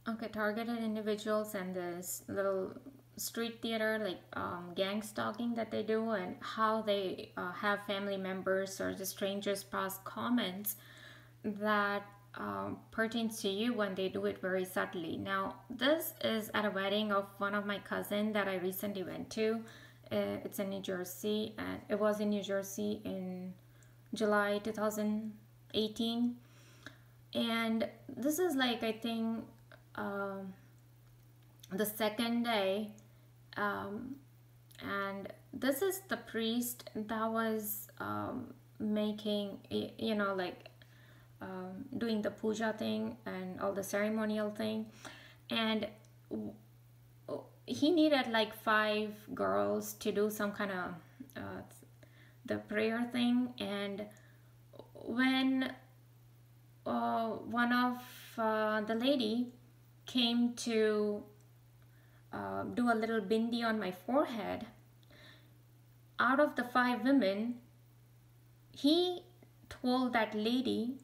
Okay, targeted individuals and this little street theater, like gang stalking that they do, and how they have family members or just strangers pass comments that pertains to you when they do it very subtly. Now, this is at a wedding of one of my cousin that I recently went to. It's in New Jersey, and it was in New Jersey in July 2018. And this is like, I think, um, the second day, um, and this is the priest that was making, like doing the puja thing and all the ceremonial thing. And he needed like five girls to do some kind of the prayer thing. And when one of the lady came to do a little bindi on my forehead, out of the five women, he told that lady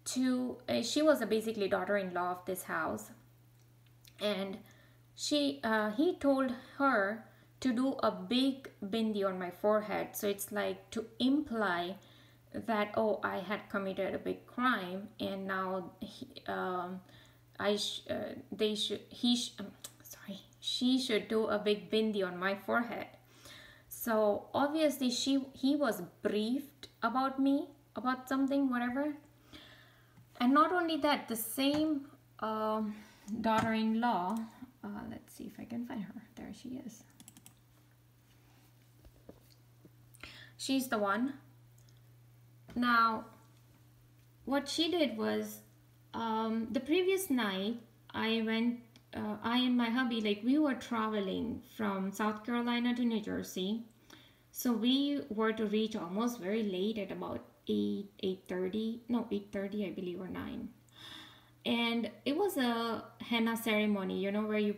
to, she was a basically daughter-in-law of this house, and he told her to do a big bindi on my forehead, so it's like to imply that, oh, I had committed a big crime, and now she should do a big bindi on my forehead. So obviously he was briefed about me, about something, whatever. And not only that, the same daughter-in-law, let's see if I can find her. There she is. She's the one. Now, what she did was, the previous night, I and my hubby, like, we were traveling from South Carolina to New Jersey. So we were to reach almost very late at about 8:30, I believe, or 9. And it was a henna ceremony, where you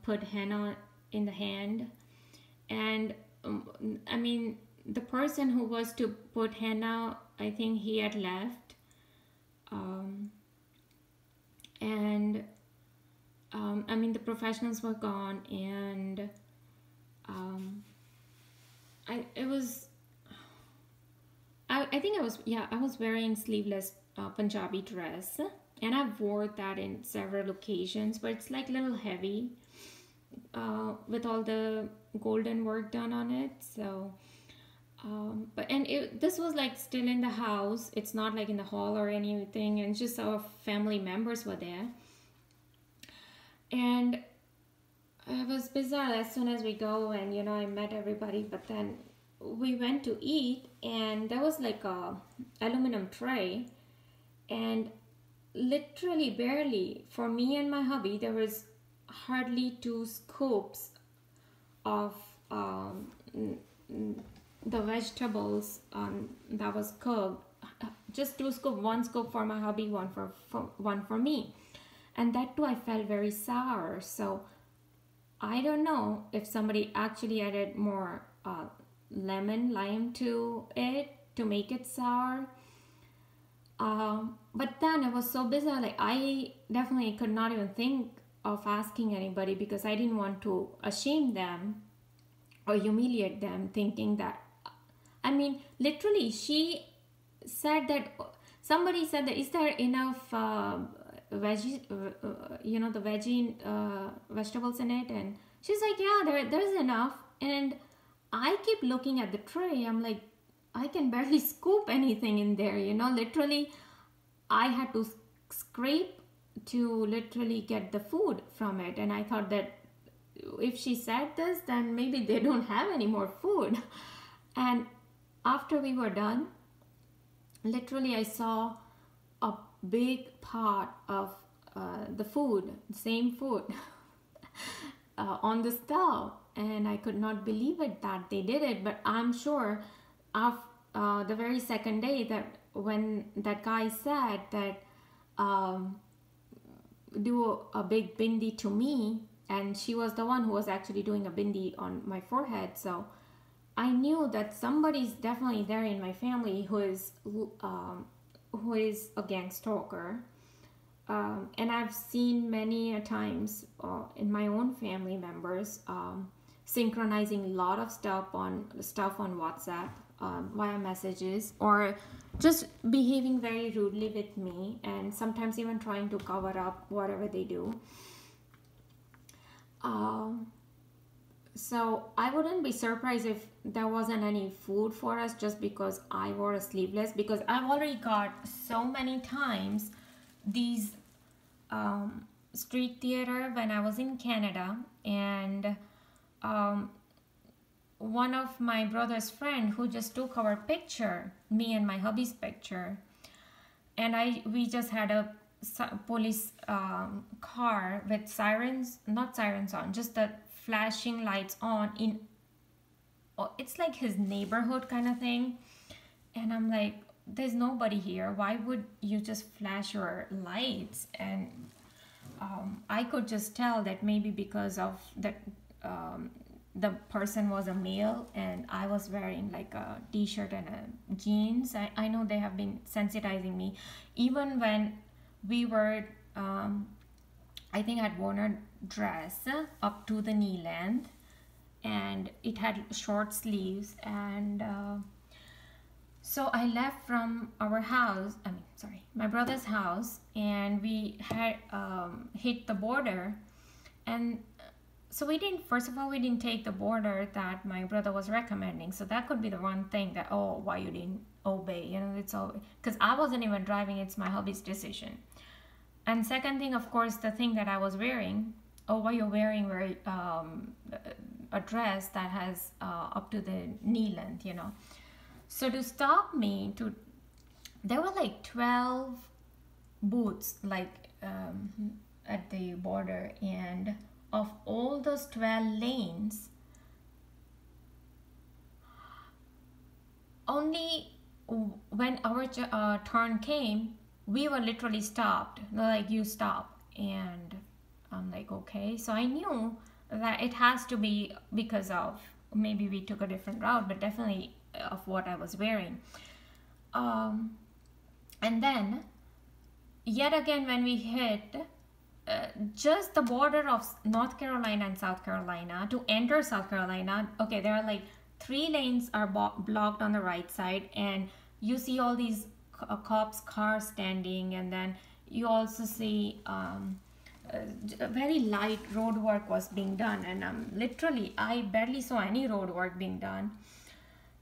put henna in the hand. And I mean, the person who was to put henna, I think he had left. And I mean, the professionals were gone, and I think I was wearing sleeveless Punjabi dress, and I've wore that in several occasions, but it's like a little heavy with all the golden work done on it. So this was like still in the house. It's not like in the hall or anything, and just our family members were there. And it was bizarre. As soon as we go, and I met everybody, but then we went to eat, and there was like a aluminum tray, and literally barely for me and my hubby, there was hardly 2 scoops of the vegetables that was cooked. Just 2 scoops, 1 scoop for my hubby, one for me, and that too I felt very sour. So I don't know if somebody actually added more lime to it to make it sour. But then it was so bizarre. Like, I definitely could not even think of asking anybody, because I didn't want to shame them or humiliate them, thinking that, I mean, literally, she said that, somebody said that, is there enough veggie, the veggie vegetables in it? And she's like, yeah, there's enough. And I keep looking at the tray. I'm like, I can barely scoop anything in there, literally. I had to scrape to literally get the food from it. And I thought that if she said this, then maybe they don't have any more food. And after we were done, literally I saw a big pot of the food, the same food, on the stove. And I could not believe it that they did it. But I'm sure after the very second day, that when that guy said that do a big bindi to me, and she was the one who was actually doing a bindi on my forehead, so I knew that somebody's definitely there in my family who is a gang stalker. And I've seen many a times in my own family members synchronizing a lot of stuff on WhatsApp via messages, or just behaving very rudely with me, and sometimes even trying to cover up whatever they do. Um, so I wouldn't be surprised if there wasn't any food for us just because I wore a sleeveless, because I've already got so many times these street theater when I was in Canada, and um, one of my brother's friend who just took our picture, me and my hubby's picture, and we just had a police car with sirens, not sirens on, just the flashing lights on in, it's like his neighborhood kind of thing. And I'm like, there's nobody here, why would you just flash your lights? And I could just tell that maybe because of that, the person was a male and I was wearing like a t-shirt and a jeans. I know they have been sensitizing me even when we were I think I'd worn a dress up to the knee length, and it had short sleeves, and so I left from our house, my brother's house, and we had hit the border. And so we didn't take the border that my brother was recommending. So that could be the one thing that, oh, why you didn't obey, it's all because I wasn't even driving, it's my hubby's decision. And second thing, of course, the thing that I was wearing, oh, why you're wearing a dress that has up to the knee length, So to stop me, there were like 12 booths at the border, and of all those 12 lanes, only when our turn came, we were literally stopped. They're like, you stop. And I'm like, okay. So I knew that it has to be because of, maybe we took a different route, but definitely of what I was wearing. And then yet again, when we hit just the border of North Carolina and South Carolina, to enter South Carolina, okay, there are like 3 lanes are blocked on the right side, and you see all these cops' cars standing, and then you also see very light road work was being done, and literally I barely saw any road work being done.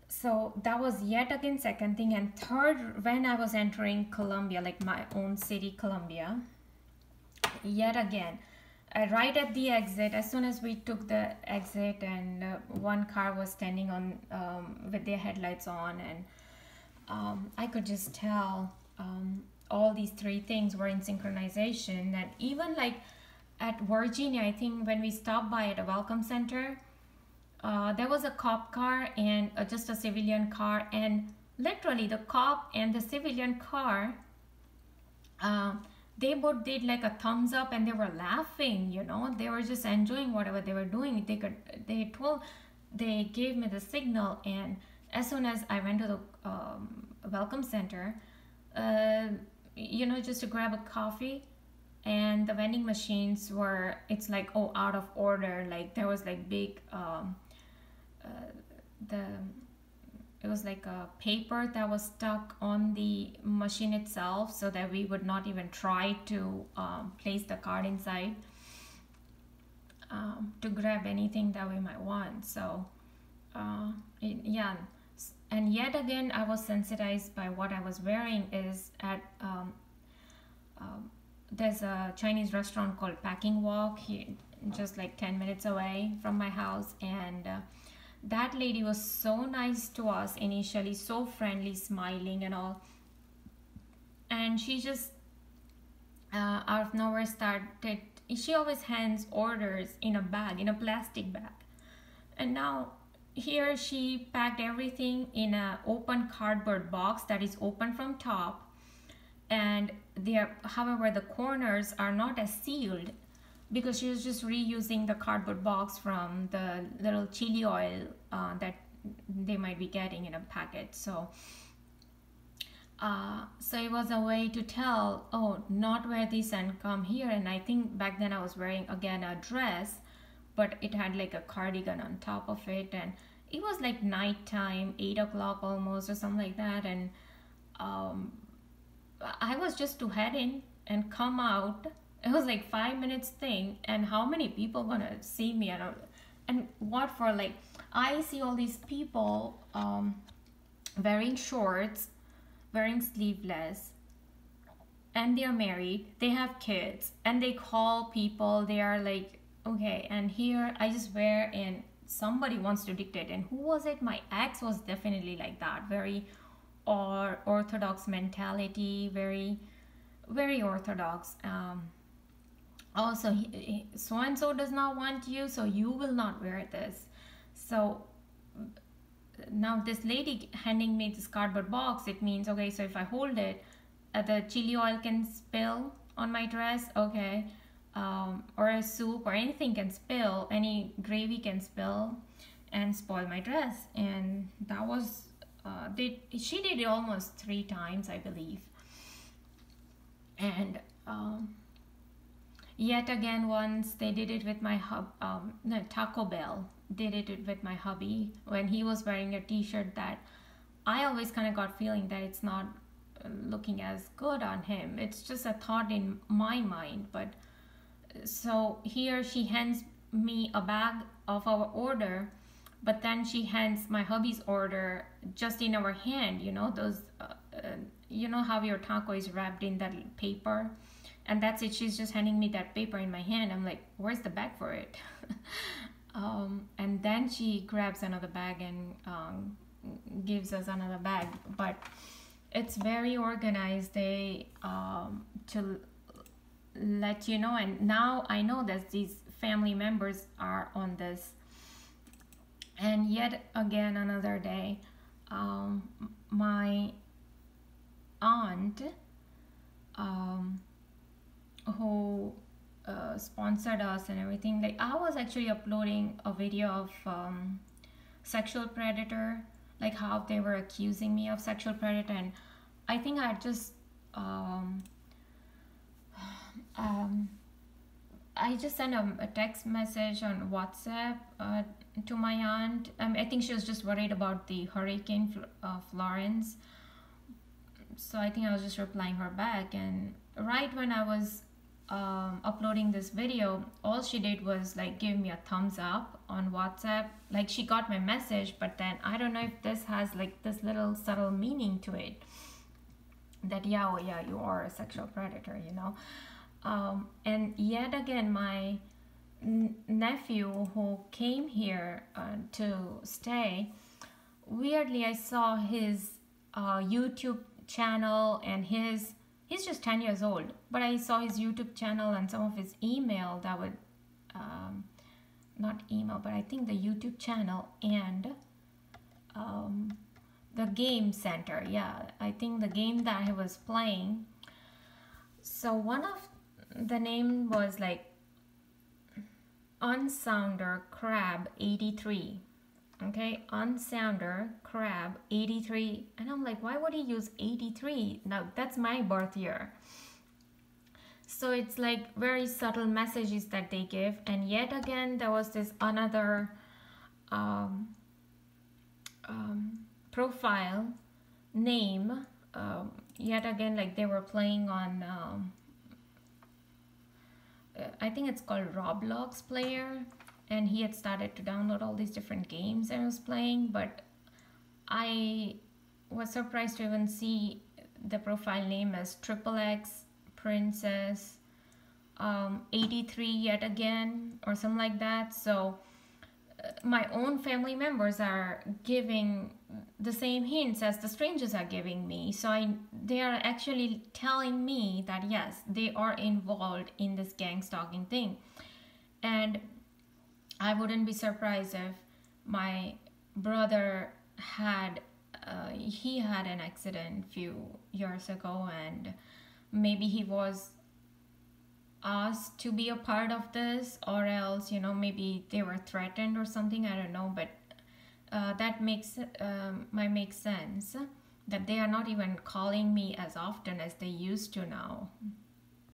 So that was yet again second thing. And third, when I was entering Columbia, like my own city, Columbia, yet again, right at the exit, as soon as we took the exit, and one car was standing on with their headlights on, and I could just tell all these 3 things were in synchronization. And even like at Virginia, I think when we stopped by at a welcome center, there was a cop car and just a civilian car, and literally the cop and the civilian car, they both did like a thumbs up, and they were laughing, they were just enjoying whatever they were doing. They gave me the signal, and as soon as I went to the welcome center, just to grab a coffee, and the vending machines were, it's like, oh, out of order. Like there was like big it was like a paper that was stuck on the machine itself, so that we would not even try to place the card inside to grab anything that we might want. So yeah. And yet again, I was sensitized by what I was wearing. Is at there's a Chinese restaurant called Packing Walk here, just like 10 minutes away from my house, and that lady was so nice to us initially, so friendly, smiling and all, and she just out of nowhere started, she always hands orders in a bag, in a plastic bag, and now here she packed everything in an open cardboard box that is open from top, and however the corners are not as sealed, because she was just reusing the cardboard box from the little chili oil that they might be getting in a packet. So So it was a way to tell, oh, not wear this and come here. And I think back then I was wearing again a dress, but it had like a cardigan on top of it, and it was like nighttime, 8 o'clock almost or something like that. And um, I was just to head in and come out. It was like 5 minutes thing, and how many people gonna see me? And what for? Like I see all these people wearing shorts, wearing sleeveless, and they're married, they have kids, and they call people. They are like, okay, and here I just wear, and somebody wants to dictate. And who was it? My ex was definitely like that, very or orthodox mentality, very very orthodox. Also, so and so does not want you, so you will not wear this. So now this lady handing me this cardboard box, it means, okay, so if I hold it, the chili oil can spill on my dress, okay, or a soup or anything can spill, any gravy can spill and spoil my dress. And that was she did it almost 3 times, I believe. And yet again, once they did it with my no, Taco Bell did it with my hubby when he was wearing a t-shirt that I always kind of got feeling that it's not looking as good on him. It's just a thought in my mind. But so here she hands me a bag of our order, but then she hands my hubby's order just in our hand, you know, those you know how your taco is wrapped in that paper, and that's it. She's just handing me that paper in my hand. I'm like, where's the bag for it? And then she grabs another bag and gives us another bag. But it's very organized. They to let you know. And now I know that these family members are on this. And yet again, another day, my aunt, who sponsored us and everything, like I was actually uploading a video of sexual predator, like how they were accusing me of sexual predator. And I think I just I just sent a text message on WhatsApp to my aunt. I think she was just worried about the hurricane Florence. So I think I was just replying her back. And right when I was uploading this video, all she did was like give me a thumbs up on WhatsApp. Like she got my message, but then I don't know if this has like this little subtle meaning to it, that yeah, oh yeah, you are a sexual predator, you know. And yet again, my nephew who came here to stay, weirdly I saw his YouTube channel, and he's just 10 years old, but I saw his YouTube channel and some of his email that would not email, but I think the YouTube channel and the game center. Yeah, I think the game that he was playing. So one of the name was like Unsounder Crab 83. Okay, Unsounder Crab 83. And I'm like, why would he use 83? Now that's my birth year. So it's like very subtle messages that they give. And yet again, there was this another profile name. Yet again, like they were playing on I think it's called Roblox Player, and he had started to download all these different games I was playing. But I was surprised to even see the profile name as XXX Princess 83 yet again, or something like that. So my own family members are giving the same hints as the strangers are giving me. So they are actually telling me that yes, they are involved in this gang stalking thing. And I wouldn't be surprised if my brother had he had an accident a few years ago, and maybe he was asked to be a part of this, or else, you know, maybe they were threatened or something, I don't know. But that might make sense, that they are not even calling me as often as they used to now.